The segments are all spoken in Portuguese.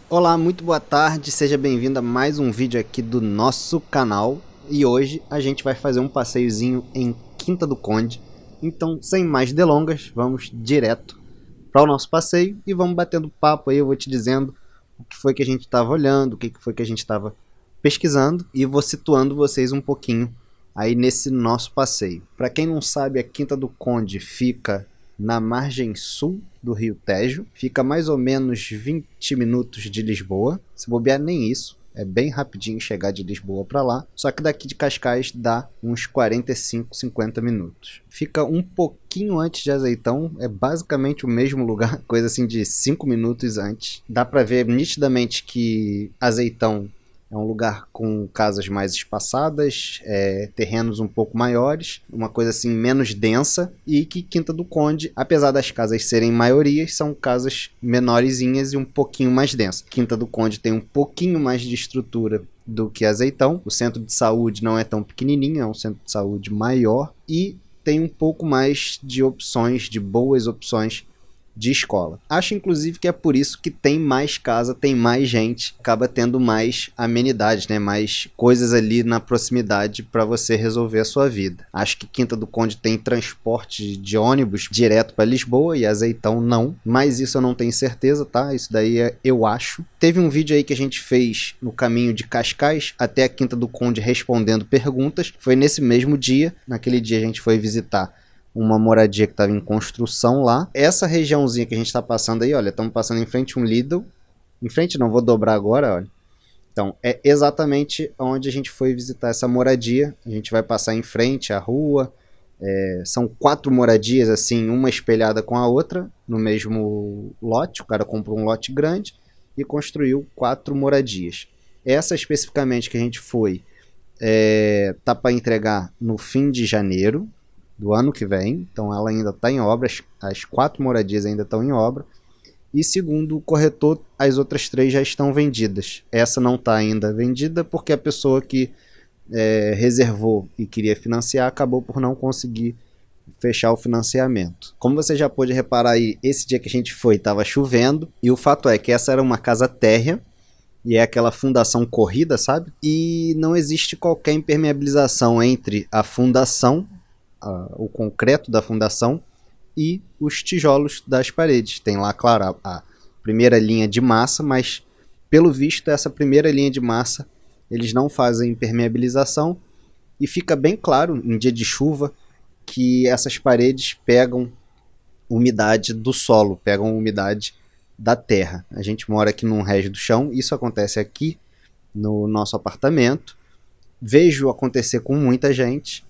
Olá, muito boa tarde, seja bem-vindo a mais um vídeo aqui do nosso canal. E hoje a gente vai fazer um passeiozinho em Quinta do Conde. Então, sem mais delongas, vamos direto para o nosso passeio e vamos batendo papo aí. Eu vou te dizendo o que foi que a gente estava olhando, o que foi que a gente estava pesquisando e vou situando vocês um pouquinho aí nesse nosso passeio. Para quem não sabe, a Quinta do Conde fica na margem sul do Rio Tejo, fica mais ou menos 20 minutos de Lisboa, se bobear nem isso, é bem rapidinho chegar de Lisboa para lá, só que daqui de Cascais dá uns 45, 50 minutos. Fica um pouquinho antes de Azeitão, é basicamente o mesmo lugar, coisa assim de 5 minutos antes. Dá para ver nitidamente que Azeitão é um lugar com casas mais espaçadas, terrenos um pouco maiores, uma coisa assim menos densa, e que Quinta do Conde, apesar das casas serem maiorias, são casas menorzinhas e um pouquinho mais densas. Quinta do Conde tem um pouquinho mais de estrutura do que Azeitão, o centro de saúde não é tão pequenininho, é um centro de saúde maior, e tem um pouco mais de opções, de boas opções de escola. Acho inclusive que é por isso que tem mais casa, tem mais gente, acaba tendo mais amenidades, né? Mais coisas ali na proximidade para você resolver a sua vida. Acho que Quinta do Conde tem transporte de ônibus direto para Lisboa e Azeitão não, mas isso eu não tenho certeza, tá? Isso daí eu acho. Teve um vídeo aí que a gente fez no caminho de Cascais até a Quinta do Conde respondendo perguntas. Foi nesse mesmo dia, naquele dia a gente foi visitar uma moradia que estava em construção lá. Essa regiãozinha que a gente está passando aí, olha, estamos passando em frente a um Lidl. Em frente não, vou dobrar agora, olha. Então, é exatamente onde a gente foi visitar essa moradia. A gente vai passar em frente à rua. São 4 moradias, assim, uma espelhada com a outra, no mesmo lote. O cara comprou um lote grande e construiu 4 moradias. Essa especificamente que a gente foi, tá para entregar no fim de janeiro do ano que vem, então ela ainda está em obra, as 4 moradias ainda estão em obra, e segundo o corretor, as outras 3 já estão vendidas. Essa não está ainda vendida porque a pessoa que reservou e queria financiar acabou por não conseguir fechar o financiamento. Como você já pôde reparar aí, esse dia que a gente foi estava chovendo, e o fato é que essa era uma casa térrea, e é aquela fundação corrida, sabe? E não existe qualquer impermeabilização entre a fundação, o concreto da fundação e os tijolos das paredes. Tem lá, claro, a primeira linha de massa, mas pelo visto essa primeira linha de massa eles não fazem impermeabilização, e fica bem claro em dia de chuva que essas paredes pegam umidade do solo, pegam umidade da terra. A gente mora aqui num rés do chão, isso acontece aqui no nosso apartamento, vejo acontecer com muita gente.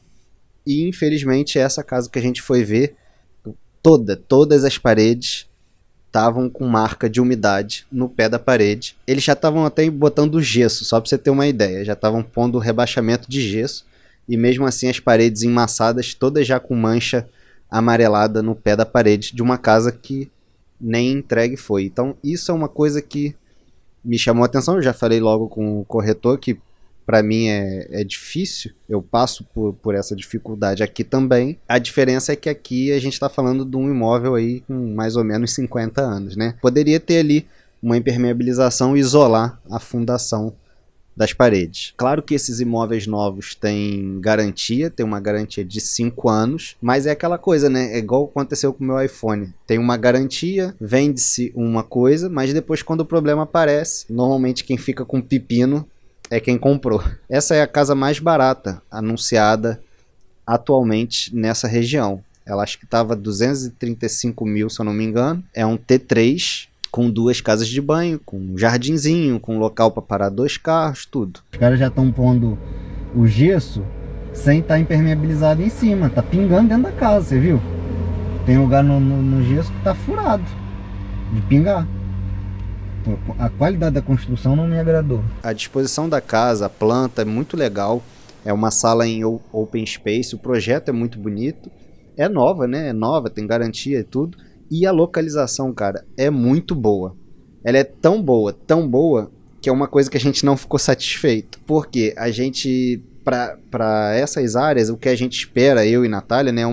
E infelizmente essa casa que a gente foi ver, todas as paredes estavam com marca de umidade no pé da parede. Eles já estavam até botando gesso, só para você ter uma ideia. Já estavam pondo rebaixamento de gesso. E mesmo assim as paredes emmassadas, todas já com mancha amarelada no pé da parede de uma casa que nem entregue foi. Então isso é uma coisa que me chamou a atenção. Eu já falei logo com o corretor que para mim é difícil, eu passo por essa dificuldade aqui também. A diferença é que aqui a gente está falando de um imóvel aí com mais ou menos 50 anos, né? Poderia ter ali uma impermeabilização e isolar a fundação das paredes. Claro que esses imóveis novos têm garantia, tem uma garantia de 5 anos, mas é aquela coisa, né? É igual aconteceu com o meu iPhone. Tem uma garantia, vende-se uma coisa, mas depois quando o problema aparece, normalmente quem fica com pepino é quem comprou. Essa é a casa mais barata anunciada atualmente nessa região. Ela acho que estava 235 mil, se eu não me engano. É um T3 com 2 casas de banho, com um jardinzinho, com local para parar 2 carros, tudo. Os caras já estão pondo o gesso sem estar impermeabilizado em cima. Tá pingando dentro da casa, você viu? Tem lugar no gesso que tá furado de pingar. A qualidade da construção não me agradou. A disposição da casa, a planta é muito legal. É uma sala em open space, o projeto é muito bonito. É nova, né? É nova, tem garantia e tudo. E a localização, cara, é muito boa. Ela é tão boa, que é uma coisa que a gente não ficou satisfeito. Porque a gente, para essas áreas, o que a gente espera, eu e Natália, né,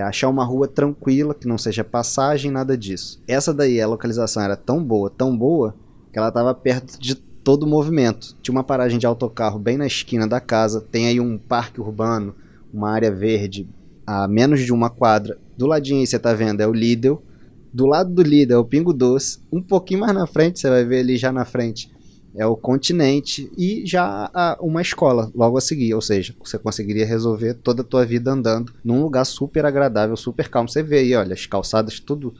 achar uma rua tranquila, que não seja passagem, nada disso. Essa daí, a localização era tão boa, que ela estava perto de todo o movimento. Tinha uma paragem de autocarro bem na esquina da casa, tem aí um parque urbano, uma área verde a menos de uma quadra. Do ladinho aí você tá vendo é o Lidl, do lado do Lidl é o Pingo Doce, um pouquinho mais na frente, você vai ver ali já na frente, é o Continente e já uma escola logo a seguir, ou seja, você conseguiria resolver toda a tua vida andando num lugar super agradável, super calmo. Você vê aí, olha, as calçadas tudo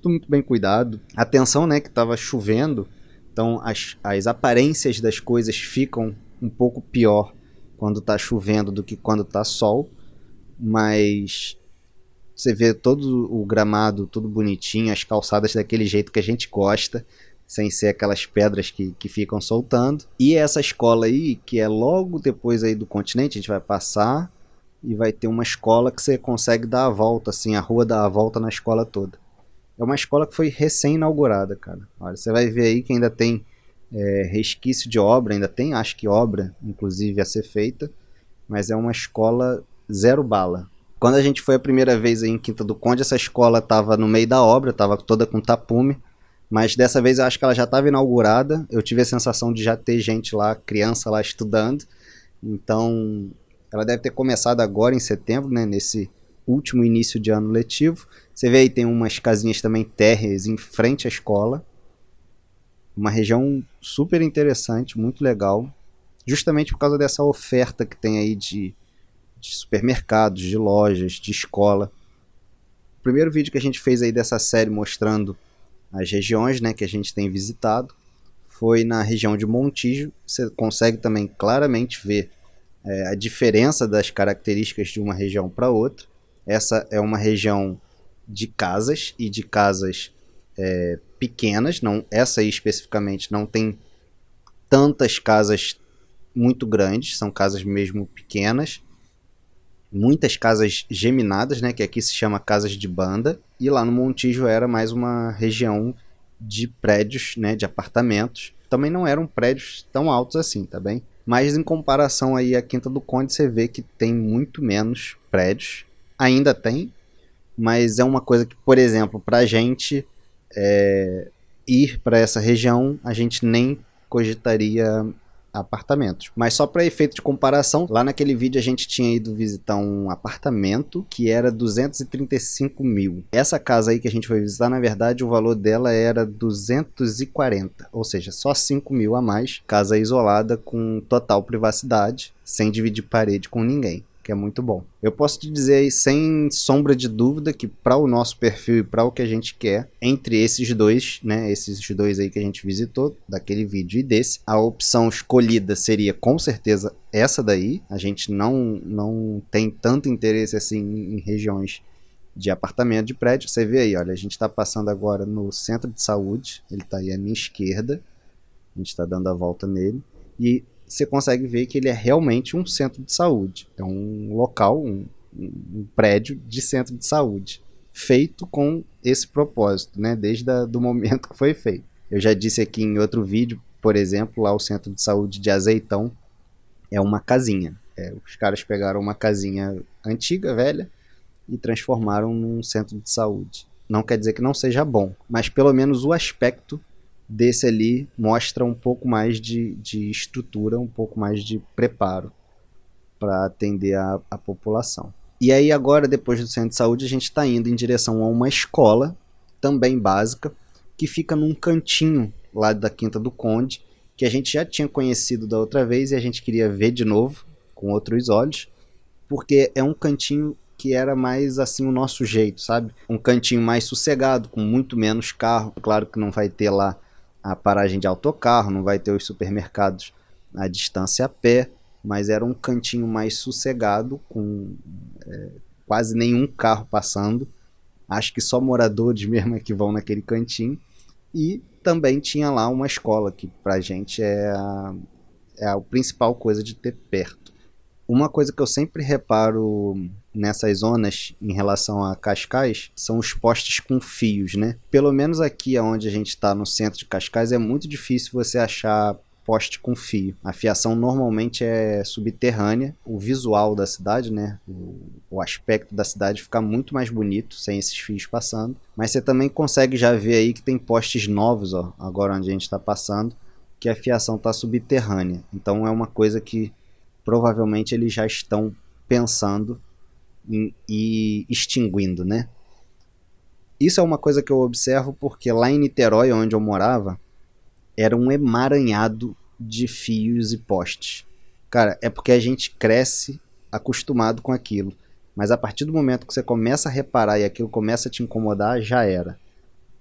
muito bem cuidado. Atenção, né, que estava chovendo, então as aparências das coisas ficam um pouco pior quando está chovendo do que quando está sol, mas você vê todo o gramado, tudo bonitinho, as calçadas daquele jeito que a gente gosta, sem ser aquelas pedras que ficam soltando. E essa escola aí, que é logo depois aí do Continente, a gente vai passar e vai ter uma escola que você consegue dar a volta, assim, a rua dá a volta na escola toda. É uma escola que foi recém-inaugurada, cara. Olha, você vai ver aí que ainda tem resquício de obra, ainda tem, acho que obra, inclusive, a ser feita, mas é uma escola zero bala. Quando a gente foi a primeira vez aí em Quinta do Conde, essa escola estava no meio da obra, estava toda com tapume, mas dessa vez eu acho que ela já estava inaugurada. Eu tive a sensação de já ter gente lá, criança lá estudando, então ela deve ter começado agora em setembro, né, nesse último início de ano letivo. Você vê aí tem umas casinhas também térreas em frente à escola, uma região super interessante, muito legal, justamente por causa dessa oferta que tem aí de supermercados, de lojas, de escola. O primeiro vídeo que a gente fez aí dessa série mostrando as regiões, né, que a gente tem visitado foi na região de Montijo. Você consegue também claramente ver a diferença das características de uma região para outra. Essa é uma região de casas e de casas pequenas. Não, essa aí especificamente não tem tantas casas muito grandes, são casas mesmo pequenas. Muitas casas geminadas, né, que aqui se chama casas de banda, e lá no Montijo era mais uma região de prédios, né, de apartamentos. Também não eram prédios tão altos assim, tá bem? Mas em comparação aí à Quinta do Conde, você vê que tem muito menos prédios. Ainda tem, mas é uma coisa que, por exemplo, pra gente ir para essa região, a gente nem cogitaria apartamentos. Mas só para efeito de comparação, lá naquele vídeo a gente tinha ido visitar um apartamento que era 235 mil. Essa casa aí que a gente foi visitar, na verdade, o valor dela era 240, ou seja, só 5 mil a mais. Casa isolada com total privacidade, sem dividir parede com ninguém, que é muito bom. Eu posso te dizer aí, sem sombra de dúvida, que para o nosso perfil e para o que a gente quer, entre esses dois, né, esses dois aí que a gente visitou, daquele vídeo e desse, a opção escolhida seria com certeza essa daí. A gente não tem tanto interesse assim em regiões de apartamento, de prédio. Você vê aí, olha, a gente está passando agora no centro de saúde, ele está aí à minha esquerda, a gente está dando a volta nele, e você consegue ver que ele é realmente um centro de saúde. É um local, um prédio de centro de saúde, feito com esse propósito, né? Desde o momento que foi feito. Eu já disse aqui em outro vídeo, por exemplo, lá o centro de saúde de Azeitão é uma casinha. Os caras pegaram uma casinha antiga, velha, e transformaram num centro de saúde. Não quer dizer que não seja bom, mas pelo menos o aspecto desse ali mostra um pouco mais de estrutura, um pouco mais de preparo para atender a população. E aí agora, depois do centro de saúde, a gente está indo em direção a uma escola, também básica, que fica num cantinho lá da Quinta do Conde, que a gente já tinha conhecido da outra vez e a gente queria ver de novo, com outros olhos, porque é um cantinho que era mais assim o nosso jeito, sabe? Um cantinho mais sossegado, com muito menos carro. Claro que não vai ter lá a paragem de autocarro, não vai ter os supermercados à distância a pé, mas era um cantinho mais sossegado, com quase nenhum carro passando. Acho que só moradores mesmo é que vão naquele cantinho. E também tinha lá uma escola, que pra gente é a principal coisa de ter perto. Uma coisa que eu sempre reparo nessas zonas em relação a Cascais são os postes com fios, né? Pelo menos aqui onde a gente está no centro de Cascais é muito difícil você achar poste com fio. A fiação normalmente é subterrânea, o visual da cidade, né, o aspecto da cidade fica muito mais bonito sem esses fios passando, mas você também consegue já ver aí que tem postes novos, ó, agora onde a gente está passando, que a fiação está subterrânea, então é uma coisa que provavelmente eles já estão pensando e extinguindo, né? Isso é uma coisa que eu observo porque lá em Niterói, onde eu morava, era um emaranhado de fios e postes. Cara, é porque a gente cresce acostumado com aquilo. Mas a partir do momento que você começa a reparar e aquilo começa a te incomodar, já era.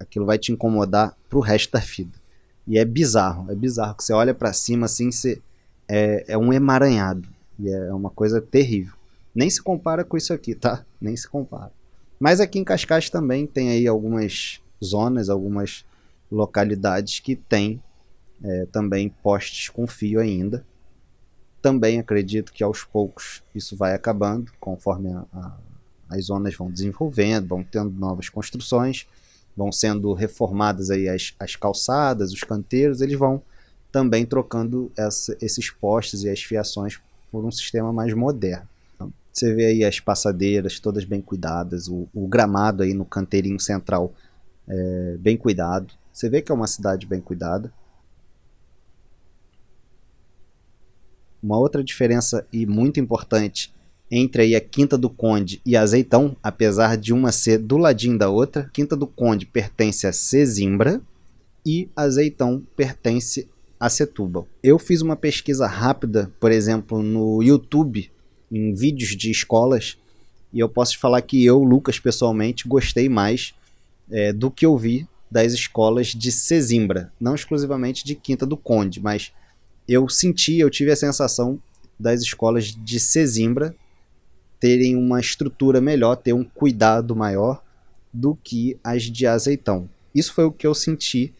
Aquilo vai te incomodar pro resto da vida. E é bizarro que você olha pra cima assim, é um emaranhado. E é uma coisa terrível. Nem se compara com isso aqui, tá? Nem se compara. Mas aqui em Cascais também tem aí algumas zonas, algumas localidades que tem também postes com fio ainda. Também acredito que aos poucos isso vai acabando, conforme as zonas vão desenvolvendo, vão tendo novas construções, vão sendo reformadas aí as calçadas, os canteiros, eles vão também trocando esses postes e as fiações por um sistema mais moderno. Então, você vê aí as passadeiras todas bem cuidadas, o gramado aí no canteirinho central bem cuidado. Você vê que é uma cidade bem cuidada. Uma outra diferença e muito importante entre aí a Quinta do Conde e Azeitão, apesar de uma ser do ladinho da outra, Quinta do Conde pertence a Sesimbra e Azeitão pertence a Setúbal. Eu fiz uma pesquisa rápida, por exemplo, no YouTube, em vídeos de escolas, e eu posso te falar que eu, Lucas, pessoalmente, gostei mais do que eu vi das escolas de Sesimbra, não exclusivamente de Quinta do Conde, mas eu tive a sensação das escolas de Sesimbra terem uma estrutura melhor, ter um cuidado maior do que as de Azeitão. Isso foi o que eu senti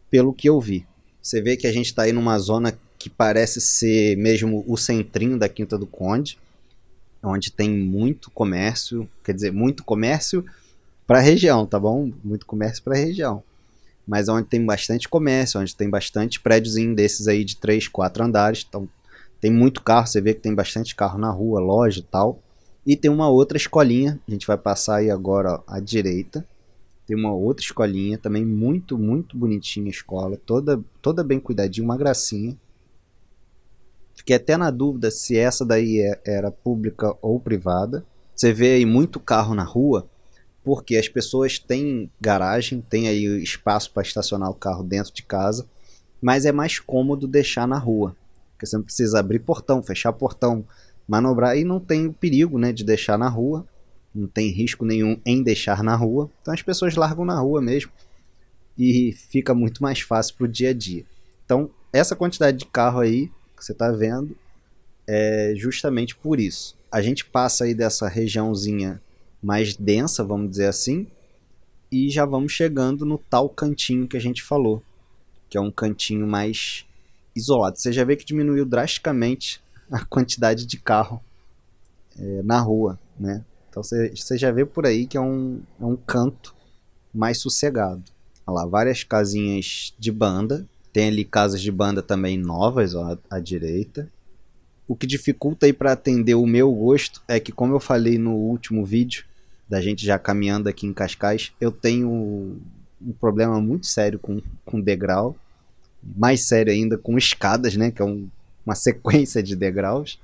pelo que eu vi. Você vê que a gente está aí numa zona que parece ser mesmo o centrinho da Quinta do Conde, onde tem muito comércio, quer dizer, muito comércio para a região, tá bom? Muito comércio para a região. Mas onde tem bastante comércio, onde tem bastante prédiozinho desses aí de 3, 4 andares, então tem muito carro, você vê que tem bastante carro na rua, loja e tal. E tem uma outra escolinha, a gente vai passar aí agora ó, à direita. Tem uma outra escolinha, também muito, muito bonitinha a escola, toda bem cuidadinha, uma gracinha. Fiquei até na dúvida se essa daí era pública ou privada. Você vê aí muito carro na rua, porque as pessoas têm garagem, tem aí espaço para estacionar o carro dentro de casa, mas é mais cômodo deixar na rua, porque você não precisa abrir portão, fechar portão, manobrar, e não tem o perigo, né, de deixar na rua, não tem risco nenhum em deixar na rua, então as pessoas largam na rua mesmo, e fica muito mais fácil para o dia a dia. Então essa quantidade de carro aí, que você está vendo, é justamente por isso. A gente passa aí dessa regiãozinha mais densa, vamos dizer assim, e já vamos chegando no tal cantinho que a gente falou, que é um cantinho mais isolado. Você já vê que diminuiu drasticamente a quantidade de carro na rua, né? Então você já vê por aí que é um canto mais sossegado. Olha lá, várias casinhas de banda, tem ali casas de banda também novas, ó, à direita. O que dificulta aí para atender o meu gosto é que, como eu falei no último vídeo, da gente já caminhando aqui em Cascais, eu tenho um problema muito sério com degrau, mais sério ainda com escadas, né, que é uma sequência de degraus.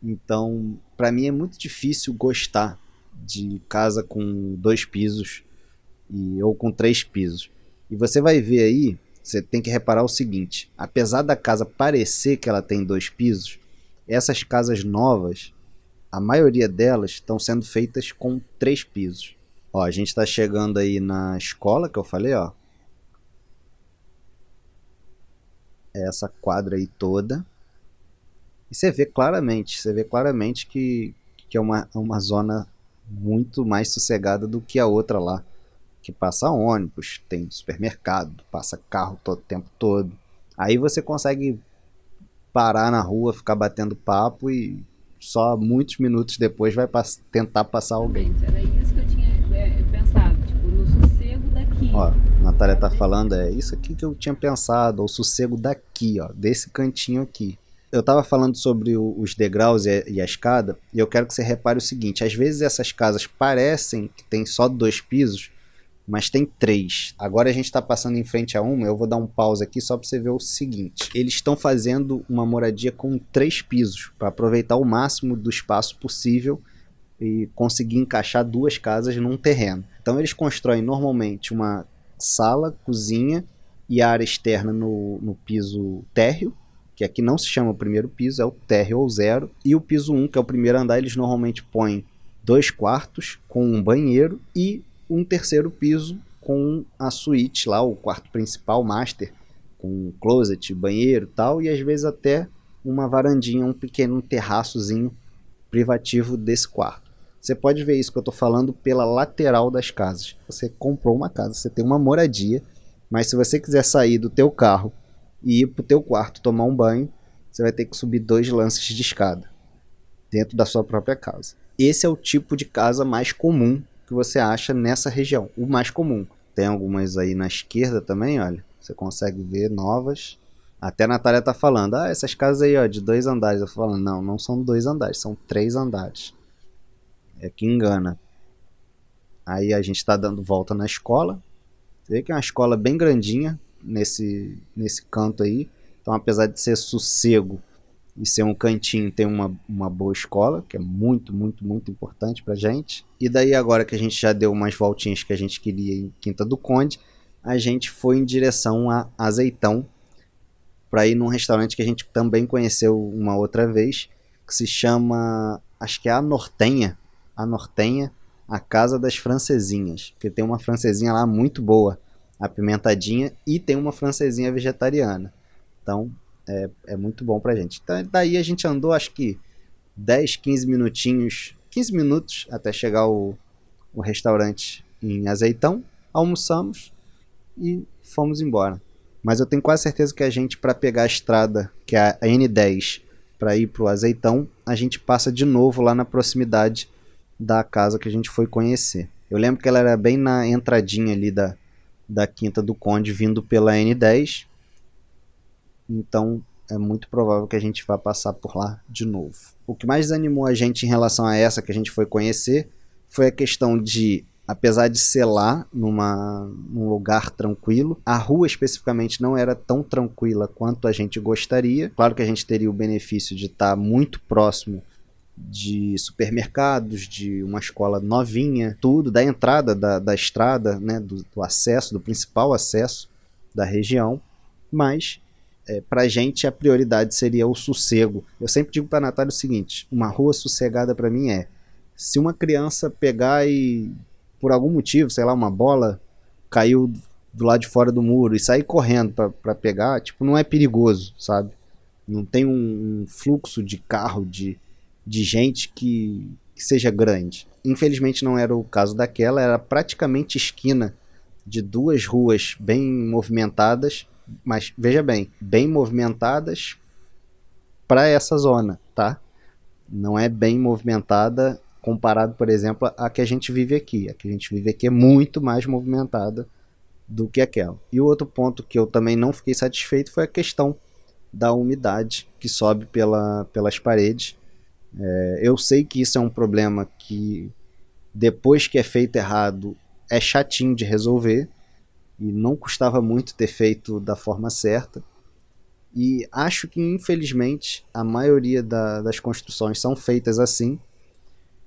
Então, para mim é muito difícil gostar de casa com 2 pisos ou com 3 pisos. E você vai ver aí, você tem que reparar o seguinte, apesar da casa parecer que ela tem 2 pisos, essas casas novas, a maioria delas estão sendo feitas com 3 pisos. Ó, a gente está chegando aí na escola que eu falei, ó. Essa quadra aí toda. E você vê claramente que é uma zona muito mais sossegada do que a outra lá. Que passa ônibus, tem supermercado, passa carro todo o tempo todo. Aí você consegue parar na rua, ficar batendo papo e só muitos minutos depois vai tentar passar alguém. Era isso que eu tinha pensado, tipo, no sossego daqui. Ó, na Natália tá falando é isso aqui que eu tinha pensado, o sossego daqui, ó, desse cantinho aqui. Eu tava falando sobre os degraus e a escada, e eu quero que você repare o seguinte, às vezes essas casas parecem que tem só 2 pisos, mas tem 3. Agora a gente está passando em frente a uma, eu vou dar um pause aqui só para você ver o seguinte. Eles estão fazendo uma moradia com 3 pisos, para aproveitar o máximo do espaço possível e conseguir encaixar 2 casas num terreno. Então eles constroem normalmente uma sala, cozinha e a área externa no piso térreo, que aqui não se chama o primeiro piso, é o térreo ou 0. E o piso 1, que é o primeiro andar, eles normalmente põem 2 quartos com um banheiro e um terceiro piso com a suíte lá, o quarto principal, master, com closet, banheiro e tal, e às vezes até uma varandinha, um pequeno terraçozinho privativo desse quarto. Você pode ver isso que eu estou falando pela lateral das casas. Você comprou uma casa, você tem uma moradia, mas se você quiser sair do teu carro e ir para o teu quarto tomar um banho, você vai ter que subir 2 lances de escada dentro da sua própria casa. Esse é o tipo de casa mais comum que você acha nessa região, o mais comum. Tem algumas aí na esquerda também, olha, você consegue ver novas. Até a Natália tá falando, essas casas aí, ó, de 2 andares. Eu falo, não, não são 2 andares, são 3 andares. É que engana. Aí a gente tá dando volta na escola. Você vê que é uma escola bem grandinha nesse canto aí. Então, apesar de ser sossego e ser um cantinho, tem uma boa escola, que é muito, muito, muito importante pra gente. E daí agora que a gente já deu umas voltinhas que a gente queria em Quinta do Conde, a gente foi em direção a Azeitão, para ir num restaurante que a gente também conheceu uma outra vez, que se chama, acho que é a Nortenha, a Casa das Francesinhas, porque tem uma francesinha lá muito boa, apimentadinha, e tem uma francesinha vegetariana. Então, é muito bom pra gente. Então, daí a gente andou, acho que 10, 15 minutinhos, 15 minutos até chegar o restaurante em Azeitão, almoçamos e fomos embora. Mas eu tenho quase certeza que a gente, para pegar a estrada, que é a N10, para ir pro Azeitão, a gente passa de novo lá na proximidade da casa que a gente foi conhecer. Eu lembro que ela era bem na entradinha ali da Quinta do Conde, vindo pela N10, então é muito provável que a gente vá passar por lá de novo. O que mais desanimou a gente em relação a essa que a gente foi conhecer foi a questão de, apesar de ser lá num lugar tranquilo, a rua especificamente não era tão tranquila quanto a gente gostaria. Claro que a gente teria o benefício de estar muito próximo de supermercados, de uma escola novinha, tudo, da entrada da estrada, né, do acesso, do principal acesso da região, mas pra gente a prioridade seria o sossego. Eu sempre digo pra Natália o seguinte, uma rua sossegada pra mim se uma criança pegar e, por algum motivo, sei lá, uma bola caiu do lado de fora do muro e sair correndo pra pegar, tipo, não é perigoso, sabe? Não tem um fluxo de carro, de gente que seja grande. Infelizmente não era o caso daquela, era praticamente esquina de 2 ruas bem movimentadas, mas veja bem, bem movimentadas para essa zona, tá? Não é bem movimentada comparado, por exemplo, a que a gente vive aqui. A que a gente vive aqui é muito mais movimentada do que aquela. E o outro ponto que eu também não fiquei satisfeito foi a questão da umidade que sobe pelas paredes. Eu sei que isso é um problema que, depois que é feito errado, é chatinho de resolver, e não custava muito ter feito da forma certa. E acho que, infelizmente, a maioria das construções são feitas assim,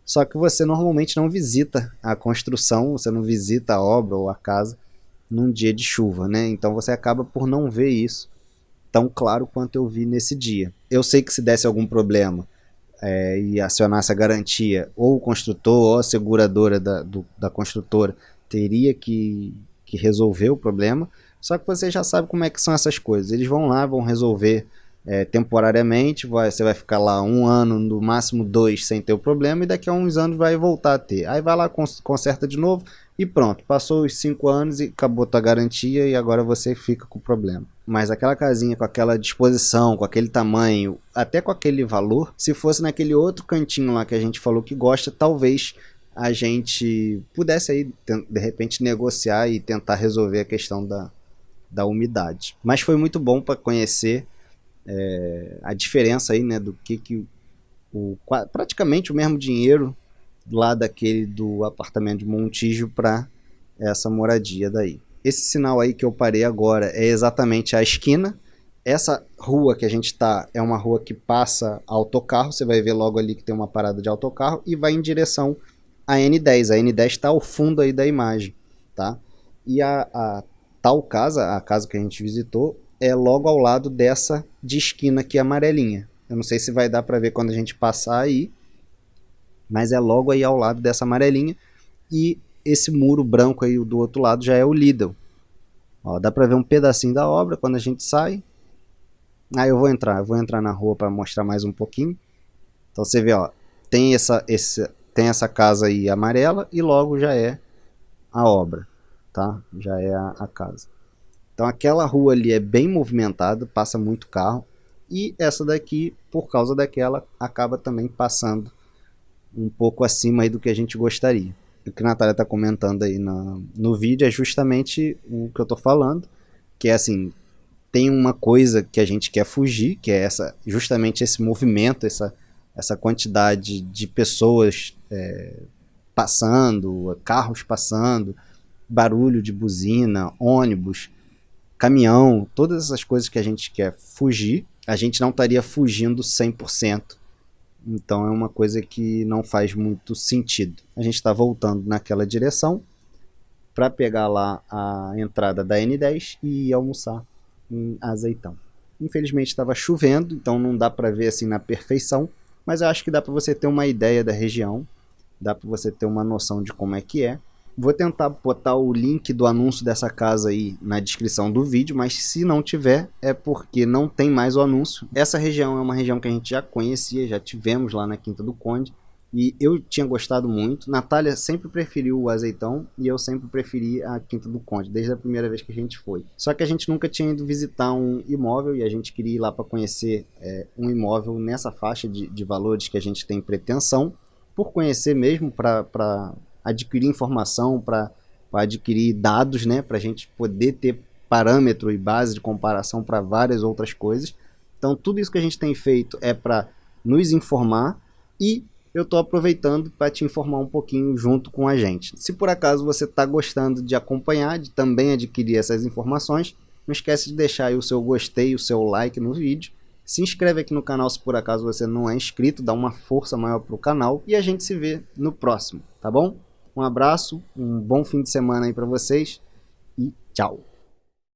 só que você normalmente não visita a construção, você não visita a obra ou a casa num dia de chuva, né? Então você acaba por não ver isso tão claro quanto eu vi nesse dia. Eu sei que se desse algum problema e acionasse a garantia, ou o construtor ou a seguradora da construtora teria que resolver o problema, só que você já sabe como é que são essas coisas. Eles vão lá, vão resolver temporariamente, você vai ficar lá 1 ano, no máximo 2, sem ter o problema, e daqui a uns anos vai voltar a ter. Aí vai lá, conserta de novo e pronto, passou os 5 anos e acabou tua garantia e agora você fica com o problema. Mas aquela casinha com aquela disposição, com aquele tamanho, até com aquele valor, se fosse naquele outro cantinho lá que a gente falou que gosta, talvez a gente pudesse aí, de repente, negociar e tentar resolver a questão da umidade. Mas foi muito bom para conhecer a diferença aí, né, do que praticamente o mesmo dinheiro lá daquele do apartamento de Montijo para essa moradia daí. Esse sinal aí que eu parei agora é exatamente a esquina. Essa rua que a gente está é uma rua que passa autocarro, você vai ver logo ali que tem uma parada de autocarro e vai em direção à N10. A N10 está ao fundo aí da imagem, tá? E a tal casa, a casa que a gente visitou, é logo ao lado dessa de esquina aqui amarelinha. Eu não sei se vai dar para ver quando a gente passar aí, mas é logo aí ao lado dessa amarelinha. E esse muro branco aí do outro lado já é o Lidl. Ó, dá para ver um pedacinho da obra quando a gente sai. Aí eu vou entrar na rua para mostrar mais um pouquinho. Então você vê, ó, tem essa casa aí amarela e logo já é a obra, tá? Já é a casa. Então aquela rua ali é bem movimentada, passa muito carro. E essa daqui, por causa daquela, acaba também passando um pouco acima aí do que a gente gostaria. O que a Natália está comentando aí no vídeo é justamente o que eu estou falando, que é assim, tem uma coisa que a gente quer fugir, que é justamente esse movimento, essa quantidade de pessoas passando, carros passando, barulho de buzina, ônibus, caminhão, todas essas coisas que a gente quer fugir, a gente não estaria fugindo 100%. Então é uma coisa que não faz muito sentido. A gente está voltando naquela direção para pegar lá a entrada da N10 e ir almoçar em Azeitão. Infelizmente estava chovendo, então não dá para ver assim na perfeição, mas eu acho que dá para você ter uma ideia da região, dá para você ter uma noção de como é que é. Vou tentar botar o link do anúncio dessa casa aí na descrição do vídeo, mas se não tiver é porque não tem mais o anúncio. Essa região é uma região que a gente já conhecia, já tivemos lá na Quinta do Conde e eu tinha gostado muito. Natália sempre preferiu o Azeitão e eu sempre preferi a Quinta do Conde, desde a primeira vez que a gente foi. Só que a gente nunca tinha ido visitar um imóvel e a gente queria ir lá para conhecer um imóvel nessa faixa de valores que a gente tem pretensão, por conhecer mesmo, para adquirir informação, para adquirir dados, né, para a gente poder ter parâmetro e base de comparação para várias outras coisas. Então tudo isso que a gente tem feito é para nos informar e eu estou aproveitando para te informar um pouquinho junto com a gente. Se por acaso você está gostando de acompanhar, de também adquirir essas informações, não esquece de deixar aí o seu gostei, o seu like no vídeo. Se inscreve aqui no canal se por acaso você não é inscrito, dá uma força maior para o canal e a gente se vê no próximo, tá bom? Um abraço, um bom fim de semana aí para vocês e tchau!